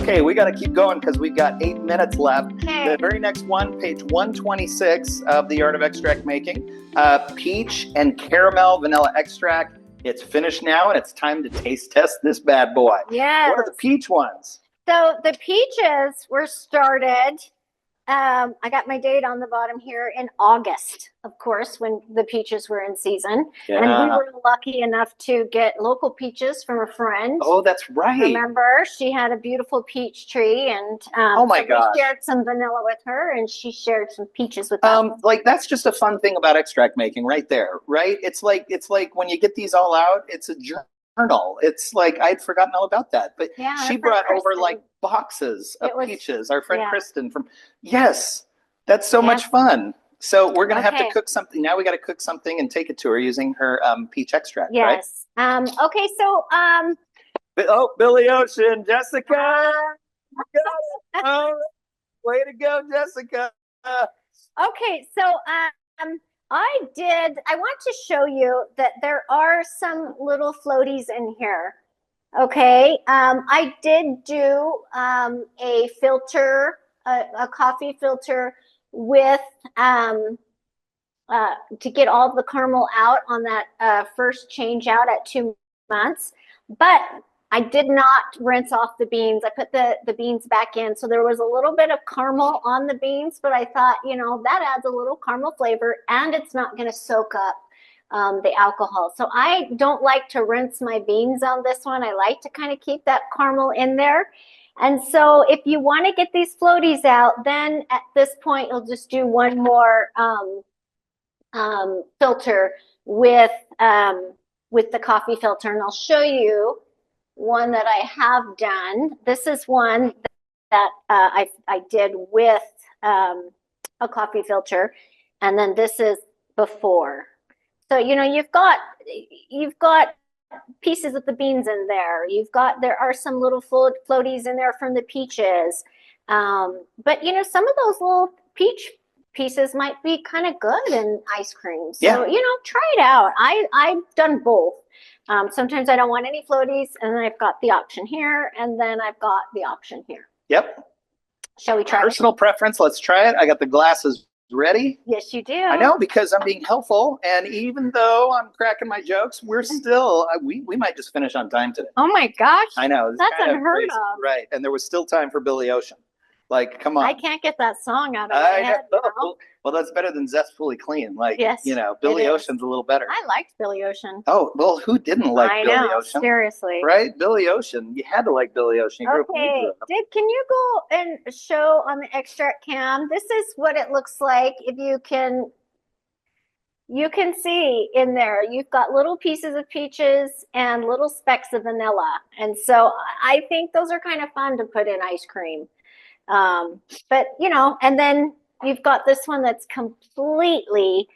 Okay, we got to keep going because we've got 8 minutes left. Okay. The very next one, page 126 of The Art of Extract Making, peach and caramel vanilla extract. It's finished now, and it's time to taste test this bad boy. Yes. What are the peach ones? So the peaches were started, I got my date on the bottom here, in August, of course, when the peaches were in season. Yeah. And we were lucky enough to get local peaches from a friend. Oh, that's right. Remember, she had a beautiful peach tree, and oh my gosh, we shared some vanilla with her, and she shared some peaches with us. Like, that's just a fun thing about extract making right there, right? It's like when you get these all out, it's a journal. It's like I'd forgotten all about that, but Yeah, she brought over like boxes of peaches. Our friend Kristen from that's so much fun. So we're gonna have to cook something now. We got to cook something and take it to her using her peach extract. Yes. Right? Okay. So oh, Billy Ocean, Jessica. You got it. Oh, way to go, Jessica. Okay. So I want to show you that there are some little floaties in here. Okay. I did do a filter, a coffee filter with to get all the caramel out on that first change out at 2 months, but I did not rinse off the beans. I put the beans back in, so there was a little bit of caramel on the beans, but I thought, that adds a little caramel flavor, and it's not going to soak up the alcohol. So I don't like to rinse my beans on this one. I like to kind of keep that caramel in there. And so if you want to get these floaties out, then at this point, you'll just do one more filter with the coffee filter. And I'll show you one that I have done. This is one that I did with a coffee filter. And then this is before. So, you've got pieces of the beans in there. There are some little floaties in there from the peaches. But, some of those little peach pieces might be kind of good in ice cream. So, try it out. I've done both. Sometimes I don't want any floaties, and then I've got the option here, and then I've got the option here. Yep. Shall we try Personal preference. Let's try it. I got the glasses ready. Yes, you do. I know, because I'm being helpful, and even though I'm cracking my jokes, we're still we might just finish on time today. Oh my gosh, I know, that's unheard of. Right? And there was still time for Billy Ocean. Like, come on, I can't get that song out of my head. Well, that's better than Zestfully Clean. Like, yes, Billy Ocean's a little better. I liked Billy Ocean. Oh, well, who didn't like Billy Ocean? Seriously. Right? Billy Ocean. You had to like Billy Ocean. Okay. Can you go and show on the extract cam? This is what it looks like. If you can see in there, you've got little pieces of peaches and little specks of vanilla. And so I think those are kind of fun to put in ice cream. But, and then you've got this one that's completely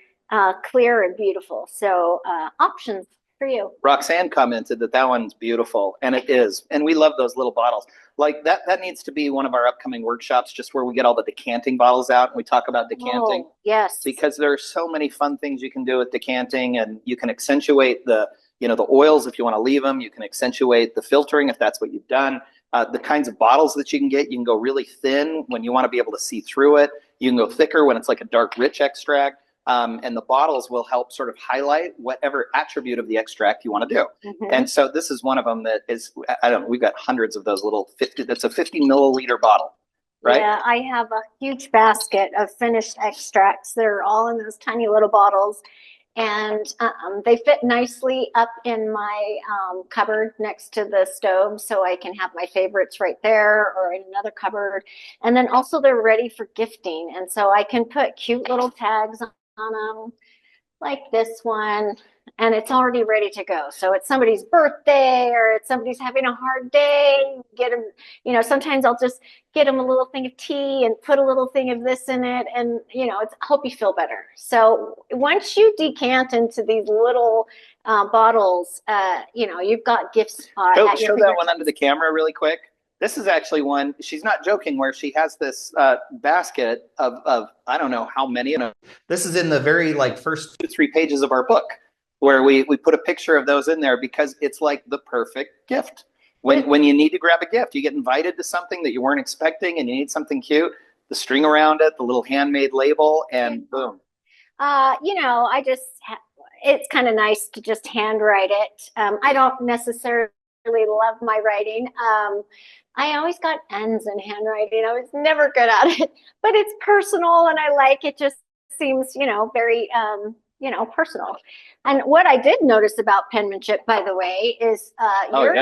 clear and beautiful. So options for you. Roxanne commented that one's beautiful, and it is. And we love those little bottles. Like that needs to be one of our upcoming workshops, just where we get all the decanting bottles out and we talk about decanting. Oh, yes. Because there are so many fun things you can do with decanting, and you can accentuate the oils if you want to leave them. You can accentuate the filtering if that's what you've done. The kinds of bottles that you can get, you can go really thin when you want to be able to see through it. You can go thicker when it's like a dark, rich extract. And the bottles will help sort of highlight whatever attribute of the extract you want to do. Mm-hmm. And so this is one of them that is, we've got hundreds of those little that's a 50 milliliter bottle, right? Yeah, I have a huge basket of finished extracts. They're all in those tiny little bottles. And they fit nicely up in my cupboard next to the stove, so I can have my favorites right there or in another cupboard. And then also they're ready for gifting. And so I can put cute little tags on them, like this one, and it's already ready to go. So it's somebody's birthday, or it's somebody's having a hard day. Get them, sometimes I'll just get them a little thing of tea and put a little thing of this in it, and it's I hope you feel better. So once you decant into these little bottles, you've got gifts. Show that one under the camera really quick. This is actually one, she's not joking, where she has this basket of I don't know how many. This is in the very first 2-3 pages of our book, where we put a picture of those in there because it's like the perfect gift. When you need to grab a gift, you get invited to something that you weren't expecting and you need something cute, the string around it, the little handmade label, and boom. It's kind of nice to just handwrite it. I don't necessarily love my writing. I always got N's in handwriting. I was never good at it, but it's personal and I like it. Just seems, very, personal. And what I did notice about penmanship, by the way, is your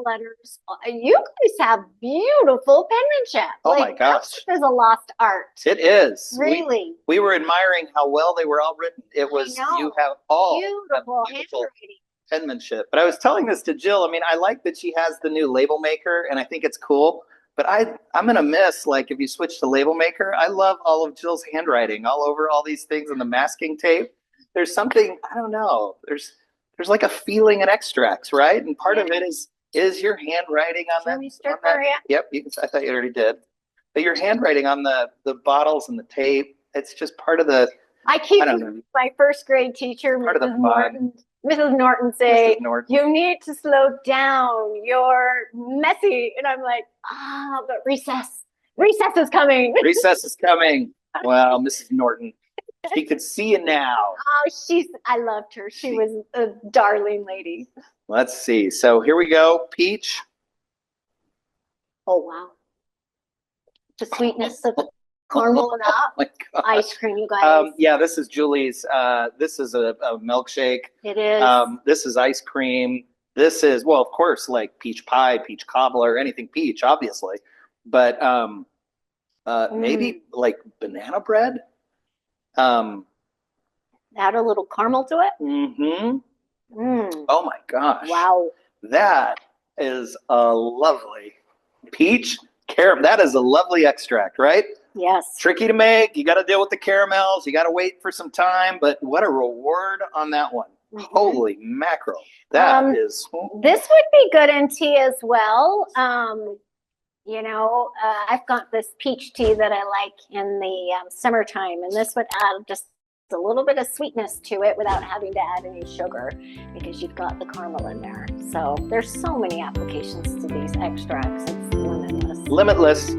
letters. You guys have beautiful penmanship. Oh my gosh, there's a lost art. It is really. We were admiring how well they were all written. It was you have all beautiful handwriting. Penmanship. But I was telling this to Jill. I mean, I like that she has the new label maker, and I think it's cool. But I'm gonna miss, like, if you switch to label maker. I love all of Jill's handwriting all over all these things and the masking tape. There's something, I don't know. There's like a feeling in extracts, right? And part of it is your handwriting on that. Yep, I thought you already did. But your handwriting on the bottles and the tape. It's just part of the. I keep my first grade teacher, Mrs. Norton say, you need to slow down. You're messy. And I'm like, but recess is coming. Recess is coming. Wow, Mrs. Norton. She could see you now. I loved her. She was a darling lady. Let's see. So here we go. Peach. Oh, wow. The sweetness of caramel and ice cream, you guys. Yeah, this is Julie's. This is a milkshake. It is. This is ice cream. This is, well, of course, like peach pie, peach cobbler, anything peach, obviously. But maybe like banana bread. Add a little caramel to it. Mm-hmm. Oh my gosh. Wow. That is a lovely peach caramel. That is a lovely extract, right? Yes. Tricky to make. You got to deal with the caramels. You got to wait for some time, but what a reward on that one. Holy mackerel. That is. This would be good in tea as well. I've got this peach tea that I like in the summertime, and this would add just a little bit of sweetness to it without having to add any sugar because you've got the caramel in there. So there's so many applications to these extracts. It's limitless.